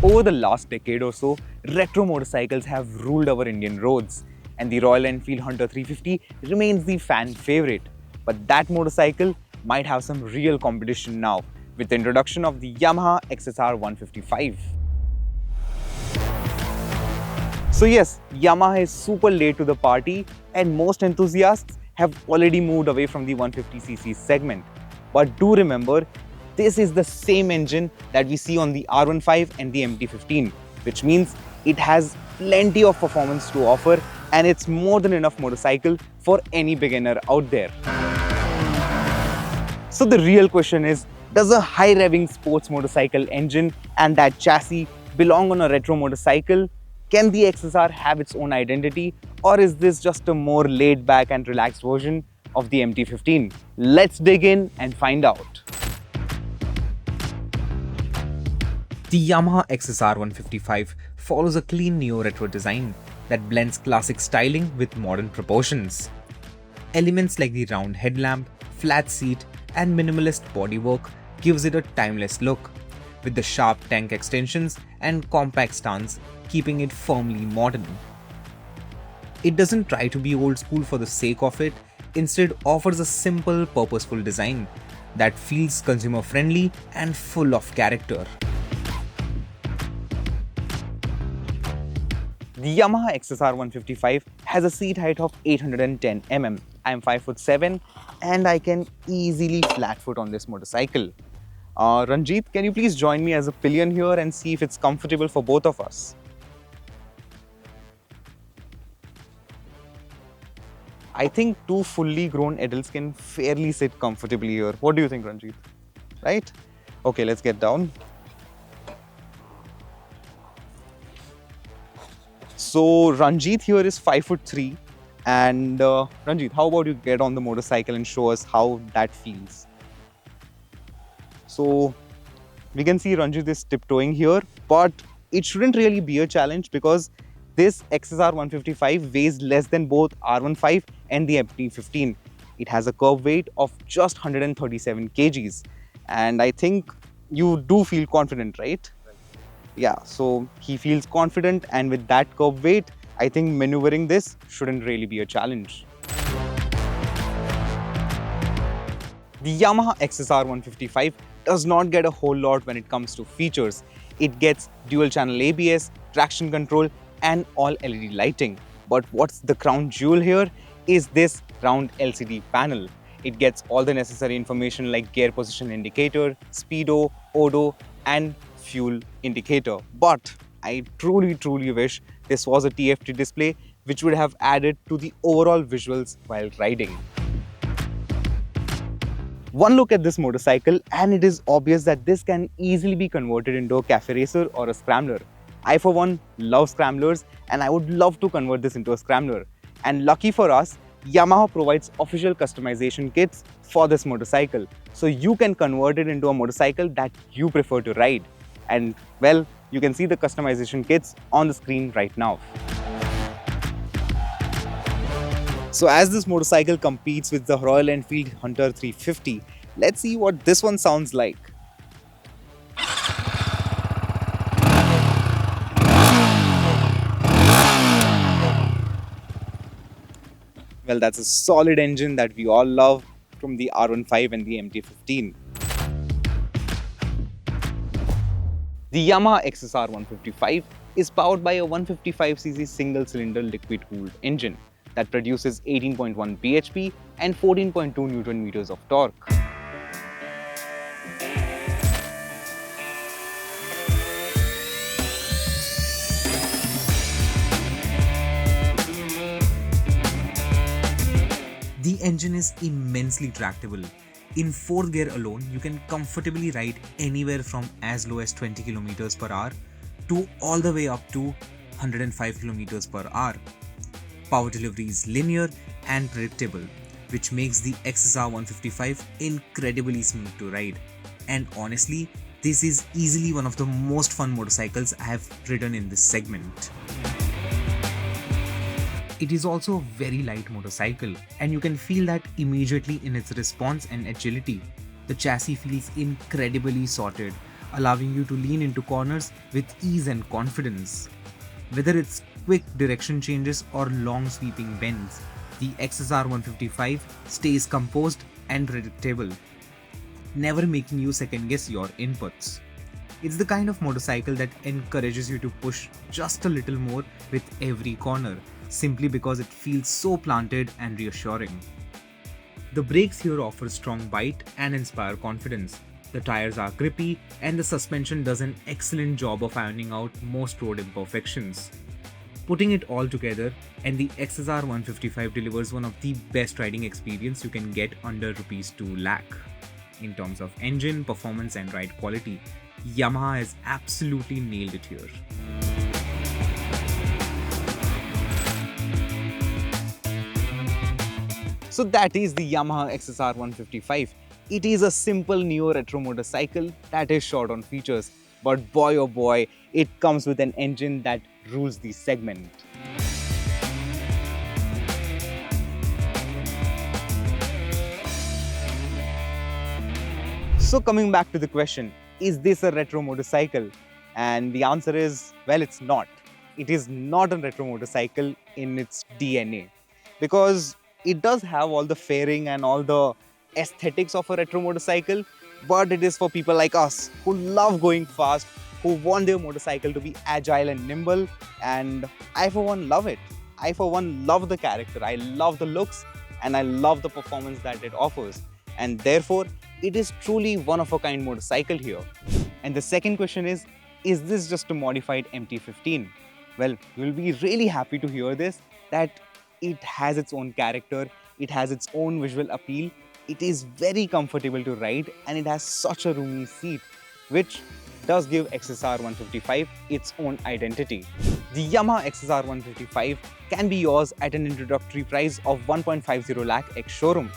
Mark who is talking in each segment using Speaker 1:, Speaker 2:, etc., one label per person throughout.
Speaker 1: Over the last decade or so, retro motorcycles have ruled our Indian roads, and the Royal Enfield Hunter 350 remains the fan favorite. But that motorcycle might have some real competition now with the introduction of the Yamaha XSR 155. So yes, Yamaha is super late to the party and most enthusiasts have already moved away from the 150cc segment. But do remember, this is the same engine that we see on the R15 and the MT15, which means it has plenty of performance to offer and it's more than enough motorcycle for any beginner out there. So the real question is, does a high-revving sports motorcycle engine and that chassis belong on a retro motorcycle? Can the XSR have its own identity, or is this just a more laid-back and relaxed version of the MT15? Let's dig in and find out. The Yamaha XSR 155 follows a clean neo-retro design that blends classic styling with modern proportions. Elements like the round headlamp, flat seat, and minimalist bodywork gives it a timeless look, with the sharp tank extensions and compact stance keeping it firmly modern. It doesn't try to be old school for the sake of it, instead offers a simple, purposeful design that feels consumer friendly and full of character. The Yamaha XSR 155 has a seat height of 810 mm. I am 5'7" and I can easily flat foot on this motorcycle. Ranjit, can you please join me as a pillion here and see if it's comfortable for both of us? I think two fully grown adults can fairly sit comfortably here. What do you think, Ranjit? Right? Okay, let's get down. So Ranjit here is 5'3", and Ranjit, how about you get on the motorcycle and show us how that feels? So we can see Ranjit is tiptoeing here, but it shouldn't really be a challenge because this XSR 155 weighs less than both R15 and the MT15. It has a curb weight of just 137 kgs, and I think you do feel confident, right? Yeah, so he feels confident, and with that curb weight, I think maneuvering this shouldn't really be a challenge. The Yamaha XSR 155 does not get a whole lot when it comes to features. It gets dual channel ABS, traction control, and all LED lighting. But what's the crown jewel here is this round LCD panel. It gets all the necessary information like gear position indicator, speedo, odo, and fuel indicator. But I truly wish this was a TFT display, which would have added to the overall visuals while riding. One look at this motorcycle and it is obvious that this can easily be converted into a cafe racer or a scrambler. I for one love scramblers and I would love to convert this into a scrambler. And lucky for us, Yamaha provides official customization kits for this motorcycle. So you can convert it into a motorcycle that you prefer to ride. And well, you can see the customization kits on the screen right now. So as this motorcycle competes with the Royal Enfield Hunter 350, let's see what this one sounds like. Well, that's a solid engine that we all love from the R15 and the MT15. The Yamaha XSR 155 is powered by a 155cc single-cylinder liquid-cooled engine that produces 18.1 bhp and 14.2 Nm of torque. The engine is immensely tractable. In 4th gear alone, you can comfortably ride anywhere from as low as 20 km per hour to all the way up to 105 km per hour. Power delivery is linear and predictable, which makes the XSR 155 incredibly smooth to ride. And honestly, this is easily one of the most fun motorcycles I have ridden in this segment. It is also a very light motorcycle, and you can feel that immediately in its response and agility. The chassis feels incredibly sorted, allowing you to lean into corners with ease and confidence. Whether it's quick direction changes or long sweeping bends, the XSR 155 stays composed and predictable, never making you second guess your inputs. It's the kind of motorcycle that encourages you to push just a little more with every corner, simply because it feels so planted and reassuring. The brakes here offer strong bite and inspire confidence. The tires are grippy, and the suspension does an excellent job of ironing out most road imperfections. Putting it all together, and the XSR 155 delivers one of the best riding experience you can get under Rs 2 lakh. In terms of engine, performance and ride quality, Yamaha has absolutely nailed it here. So that is the Yamaha XSR 155. It is a simple neo-retro motorcycle that is short on features, but boy oh boy, it comes with an engine that rules the segment. So coming back to the question, is this a retro motorcycle? And the answer is, well, it's not. It is not a retro motorcycle in its DNA, because it does have all the fairing and all the aesthetics of a retro motorcycle, but it is for people like us who love going fast, who want their motorcycle to be agile and nimble, and I for one love it. I for one love the character, I love the looks, and I love the performance that it offers, and therefore it is truly one of a kind motorcycle here. And the second question is this just a modified MT15? Well, you'll be really happy to hear this, that it has its own character, it has its own visual appeal, it is very comfortable to ride, and it has such a roomy seat, which does give XSR 155 its own identity. The Yamaha XSR 155 can be yours at an introductory price of 1.50 lakh ex-showroom.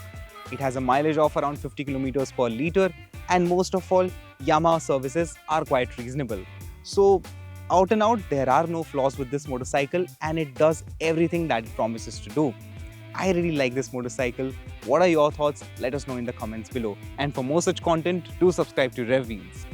Speaker 1: It has a mileage of around 50 km per litre, and most of all, Yamaha services are quite reasonable. So out and out, there are no flaws with this motorcycle, and it does everything that it promises to do. I really like this motorcycle. What are your thoughts? Let us know in the comments below. And for more such content, do subscribe to RevWheels.